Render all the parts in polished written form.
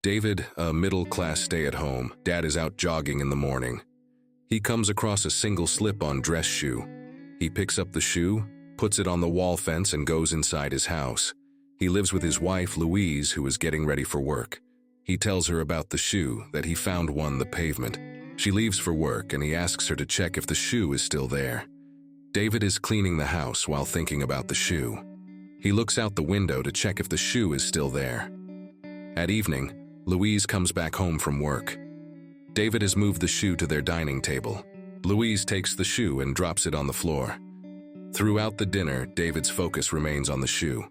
David, a middle-class stay-at-home, dad is out jogging in the morning. He comes across a single slip-on dress shoe. He picks up the shoe, puts it on the wall fence and goes inside his house. He lives with his wife, Louise, who is getting ready for work. He tells her about the shoe, that he found one on the pavement. She leaves for work and he asks her to check if the shoe is still there. David is cleaning the house while thinking about the shoe. He looks out the window to check if the shoe is still there. At evening, Louise comes back home from work. David has moved the shoe to their dining table. Louise takes the shoe and drops it on the floor. Throughout the dinner, David's focus remains on the shoe.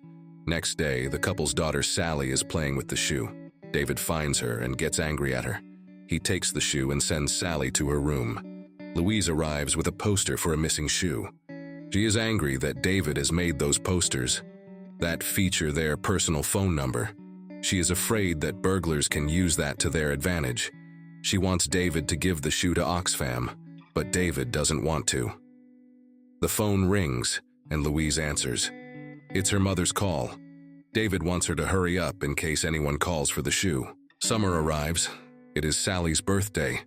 Next day, the couple's daughter Sally is playing with the shoe. David finds her and gets angry at her. He takes the shoe and sends Sally to her room. Louise arrives with a poster for a missing shoe. She is angry that David has made those posters that feature their personal phone number. She is afraid that burglars can use that to their advantage. She wants David to give the shoe to Oxfam, but David doesn't want to. The phone rings, and Louise answers. It's her mother's call. David wants her to hurry up in case anyone calls for the shoe. Summer arrives. It is Sally's birthday.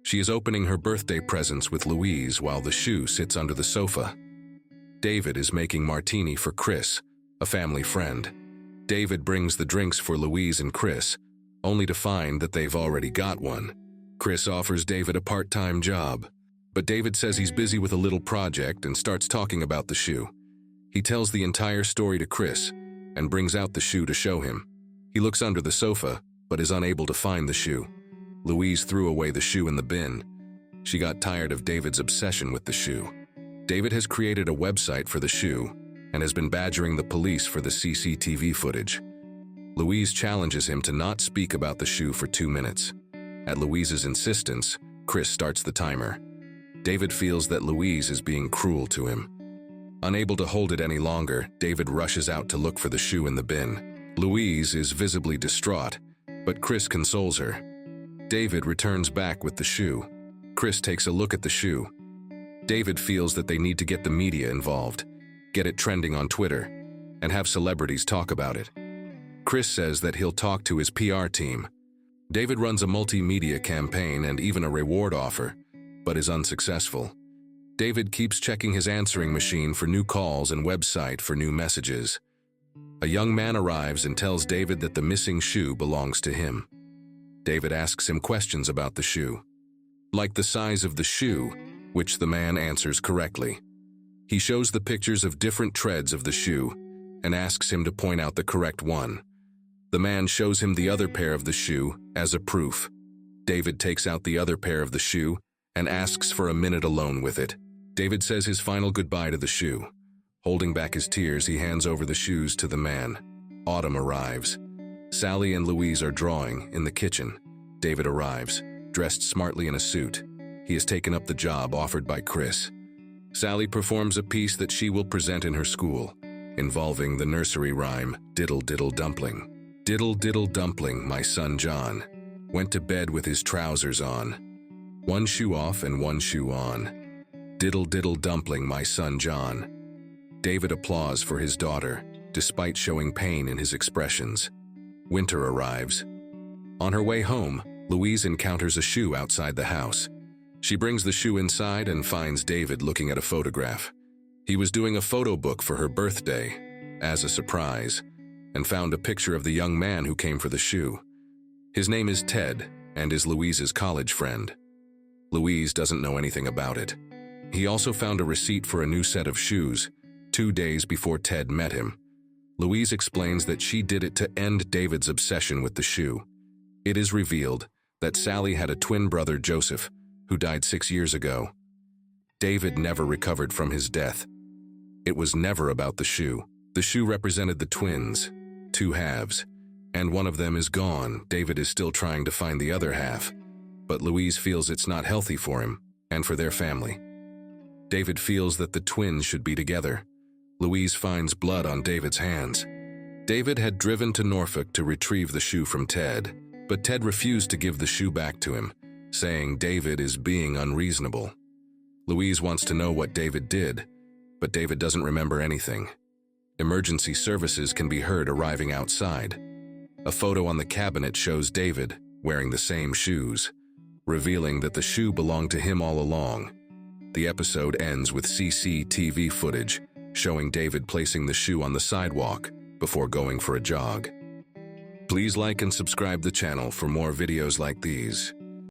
She is opening her birthday presents with Louise while the shoe sits under the sofa. David is making martini for Chris, a family friend. David brings the drinks for Louise and Chris, only to find that they've already got one. Chris offers David a part-time job, but David says he's busy with a little project and starts talking about the shoe. He tells the entire story to Chris and brings out the shoe to show him. He looks under the sofa, but is unable to find the shoe. Louise threw away the shoe in the bin. She got tired of David's obsession with the shoe. David has created a website for the shoe and has been badgering the police for the CCTV footage. Louise challenges him to not speak about the shoe for 2 minutes. At Louise's insistence, Chris starts the timer. David feels that Louise is being cruel to him. Unable to hold it any longer, David rushes out to look for the shoe in the bin. Louise is visibly distraught, but Chris consoles her. David returns back with the shoe. Chris takes a look at the shoe. David feels that they need to get the media involved, get it trending on Twitter, and have celebrities talk about it. Chris says that he'll talk to his PR team. David runs a multimedia campaign and even a reward offer, but is unsuccessful. David keeps checking his answering machine for new calls and website for new messages. A young man arrives and tells David that the missing shoe belongs to him. David asks him questions about the shoe, like the size of the shoe, which the man answers correctly. He shows the pictures of different treads of the shoe and asks him to point out the correct one. The man shows him the other pair of the shoe as a proof. David takes out the other pair of the shoe and asks for a minute alone with it. David says his final goodbye to the shoe. Holding back his tears, he hands over the shoes to the man. Autumn arrives. Sally and Louise are drawing in the kitchen. David arrives, dressed smartly in a suit. He has taken up the job offered by Chris. Sally performs a piece that she will present in her school, involving the nursery rhyme, Diddle Diddle Dumpling. Diddle Diddle Dumpling, my son John, went to bed with his trousers on. One shoe off and one shoe on. Diddle Diddle Dumpling, my son John. David applauds for his daughter, despite showing pain in his expressions. Winter arrives. On her way home, Louise encounters a shoe outside the house. She brings the shoe inside and finds David looking at a photograph. He was doing a photo book for her birthday, as a surprise, and found a picture of the young man who came for the shoe. His name is Ted and is Louise's college friend. Louise doesn't know anything about it. He also found a receipt for a new set of shoes, 2 days before Ted met him. Louise explains that she did it to end David's obsession with the shoe. It is revealed that Sally had a twin brother, Joseph, who died 6 years ago. David never recovered from his death. It was never about the shoe. The shoe represented the twins, 2 halves, and one of them is gone. David is still trying to find the other half, but Louise feels it's not healthy for him and for their family. David feels that the twins should be together. Louise finds blood on David's hands. David had driven to Norfolk to retrieve the shoe from Ted, but Ted refused to give the shoe back to him, saying David is being unreasonable. Louise wants to know what David did, but David doesn't remember anything. Emergency services can be heard arriving outside. A photo on the cabinet shows David wearing the same shoes, revealing that the shoe belonged to him all along. The episode ends with CCTV footage showing David placing the shoe on the sidewalk before going for a jog. Please like and subscribe the channel for more videos like these.